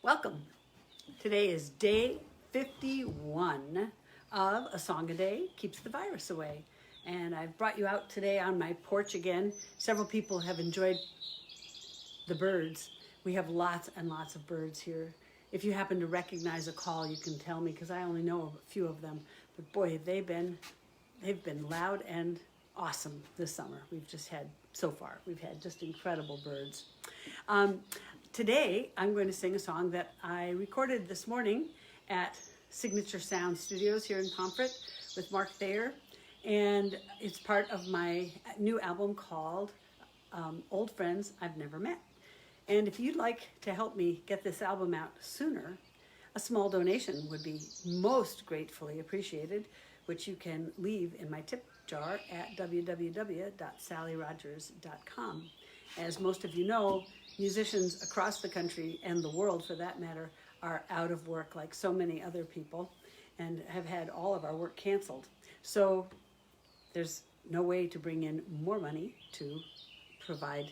Welcome. Today is day 51 of A Song a Day Keeps the Virus Away. And I've brought you out today on my porch again. Several people have enjoyed the birds. We have lots and lots of birds here. If you happen to recognize a call, you can tell me because I only know a few of them. But boy, they've been loud and awesome this summer. We've had just incredible birds. Today, I'm going to sing a song that I recorded this morning at Signature Sound Studios here in Pomfret with Mark Thayer. And it's part of my new album called Old Friends I've Never Met. And if you'd like to help me get this album out sooner, a small donation would be most gratefully appreciated, which you can leave in my tip jar at www.sallyrogers.com. As most of you know, musicians across the country and the world for that matter are out of work like so many other people and have had all of our work canceled. So there's no way to bring in more money to provide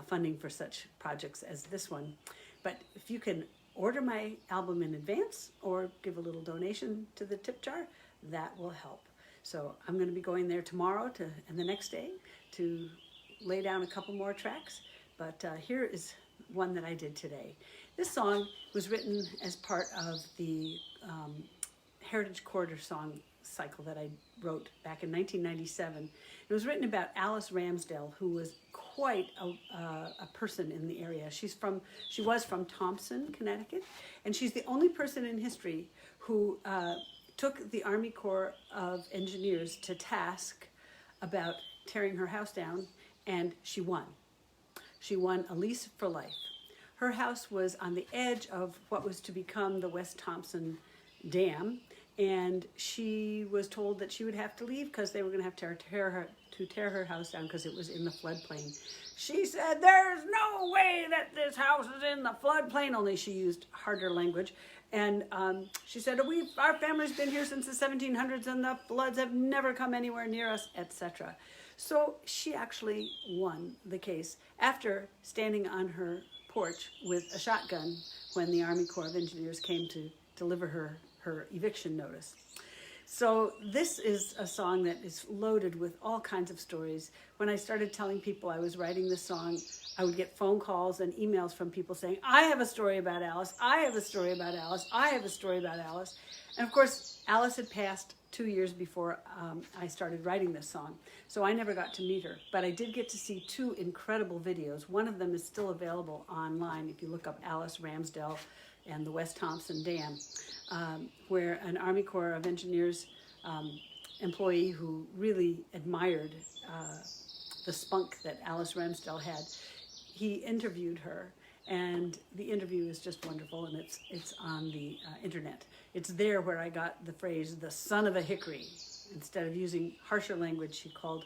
funding for such projects as this one. But if you can order my album in advance or give a little donation to the tip jar, that will help. So I'm going to be going there tomorrow and the next day to lay down a couple more tracks. But here is one that I did today. This song was written as part of the Heritage Quarter song cycle that I wrote back in 1997. It was written about Alice Ramsdell, who was quite a person in the area. She was from Thompson, Connecticut, and she's the only person in history who took the Army Corps of Engineers to task about tearing her house down, and she won. She won a lease for life. Her house was on the edge of what was to become the West Thompson Dam, and she was told that she would have to leave because they were going to have to tear her house down because it was in the floodplain. She said, "There's no way that this house is in the floodplain," only she used harder language. And she said, our family's been here since the 1700s and the floods have never come anywhere near us, etc. So she actually won the case after standing on her porch with a shotgun when the Army Corps of Engineers came to deliver her eviction notice. So this is a song that is loaded with all kinds of stories. When I started telling people I was writing this song, I would get phone calls and emails from people saying, "I have a story about Alice, I have a story about Alice, I have a story about Alice." And of course, Alice had passed 2 years before I started writing this song. So I never got to meet her, but I did get to see two incredible videos. One of them is still available online if you look up Alice Ramsdell and the West Thompson Dam, where an Army Corps of Engineers employee who really admired the spunk that Alice Ramsdell had, he interviewed her, and the interview is just wonderful, and it's on the internet. It's there where I got the phrase, "the son of a hickory." Instead of using harsher language, she called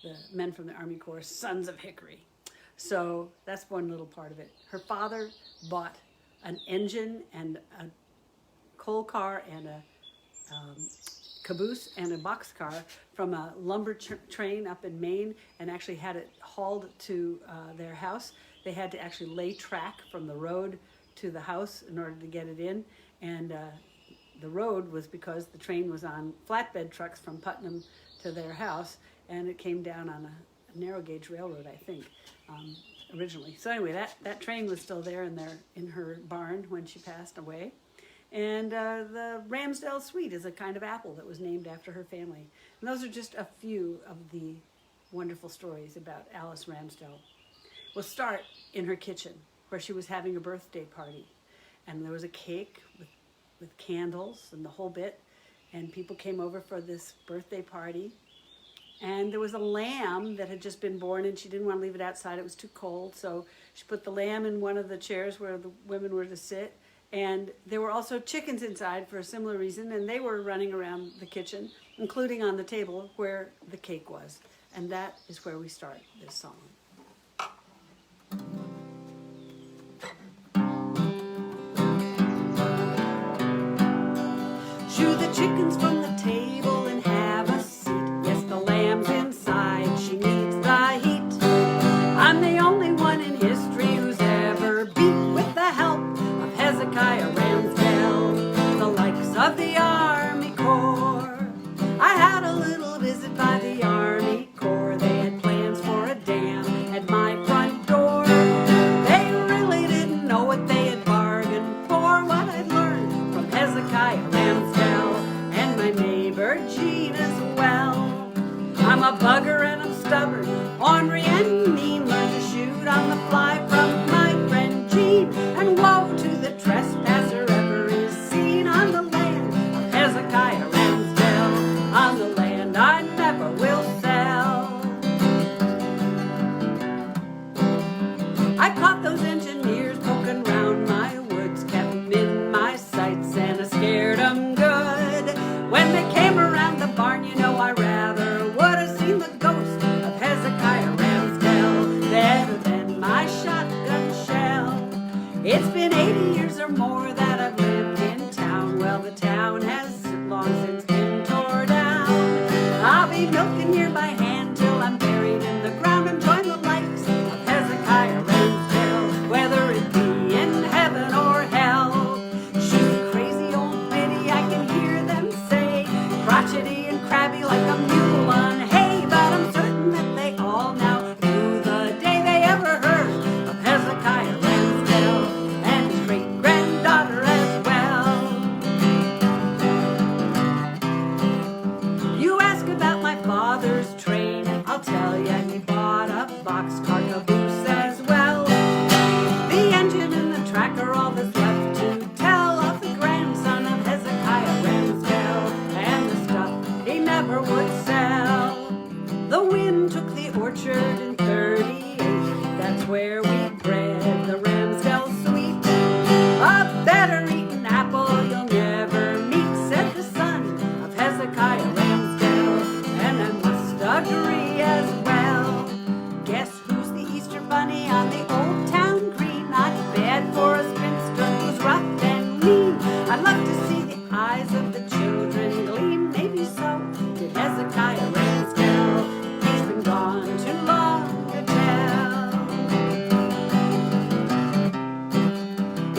the men from the Army Corps sons of hickory. So that's one little part of it. Her father bought an engine and a coal car and a caboose and a boxcar from a lumber train up in Maine and actually had it hauled to their house. They had to actually lay track from the road to the house in order to get it in. And the road was because the train was on flatbed trucks from Putnam to their house, and it came down on a narrow gauge railroad, I think, originally. So anyway, that train was still there in her barn when she passed away. And the Ramsdell Sweet is a kind of apple that was named after her family. And those are just a few of the wonderful stories about Alice Ramsdell. We'll start in her kitchen, where she was having a birthday party. And there was a cake with candles and the whole bit. And people came over for this birthday party. And there was a lamb that had just been born, and she didn't want to leave it outside. It was too cold. So she put the lamb in one of the chairs where the women were to sit. And there were also chickens inside for a similar reason, and they were running around the kitchen, including on the table where the cake was. And that is where we start this song. Shoo the chickens from the table and have a seat. Yes, the lamb's inside, she needs the heat. I'm the only one in history who's ever beat with the help of Hezekiah caught those engineers poking round my woods, kept 'em in my sights, and I scared 'em good. When they came around the barn, you know I rather would have seen the ghost of Hezekiah Ramsdell better than my shotgun shell. It's been 80 years or more that I've lived in town. Well, the town has long since been tore down. I'll be milking here by hand till I'm buried in the ground and join the likes of Hezekiah Ramsdell, whether it be in heaven or hell. She's a crazy old biddy, I can hear them say, crotchety and crabby like a mule on hay, but I'm certain that they all now knew the day they ever heard of Hezekiah Ramsdell and his great-granddaughter as well. You ask about my father's train, I'll tell ya he bought a boxcar caboose as well. The engine and the track are all that's left to tell of the grandson of Hezekiah Ramsdell and the stuff he never would sell. The wind took the orchard in 38, that's where we bred the Ramsdell sweet. A better eaten apple you'll never meet, said the son of Hezekiah Ramsdell, and I must agree as well. Guess who's the Easter bunny on the old town green? Not bad for a spinster who's rough and lean. I'd love to see the eyes of the children gleam. Maybe so did Hezekiah Ramsdell. He's been gone too long to tell.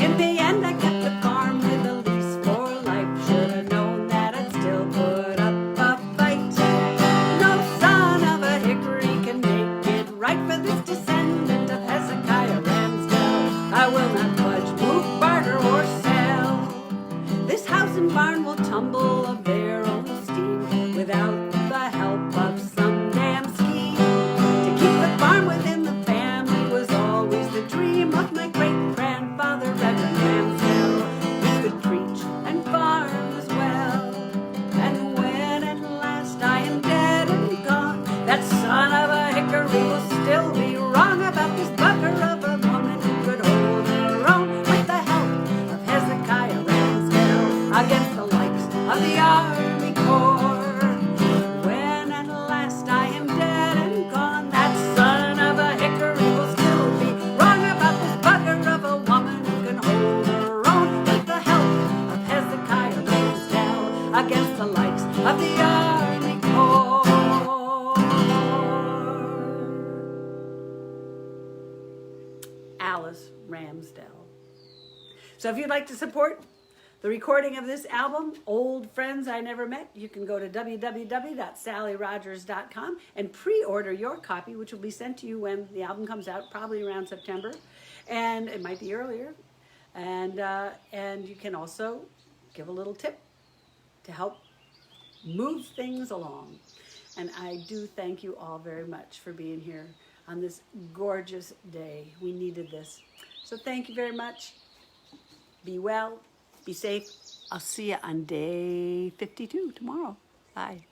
In the end, I kept the farm with a lease for life. Should have known that I'd still put up a fight. No son of a hickory can make it right for this descendant of Hezekiah Ramsdell. I will not budge, move, barter, or sell. This house and barn will tumble of their own steam without the help of some damn scheme. To keep the farm within the family was always the dream of my great-grandfather, Reverend Ramsdell. He could preach and farm as well. And when at last I am dead and gone, that son of a hickory will still be wrong about this bugger of a woman who could hold her own with the help of Hezekiah Ramsdell against the likes of the Army Corps. When at last I am dead and gone, that son of a hickory will still be wrong about this bugger of a woman who can hold her own with the help of Hezekiah Ramsdell against the likes of the Army Corps. Alice Ramsdell. So if you'd like to support the recording of this album, Old Friends I Never Met, you can go to www.sallyrogers.com and pre-order your copy, which will be sent to you when the album comes out, probably around September, and it might be earlier. And you can also give a little tip to help move things along. And I do thank you all very much for being here on this gorgeous day. We needed this. So thank you very much. Be well. Be safe. I'll see you on day 52 tomorrow. Bye.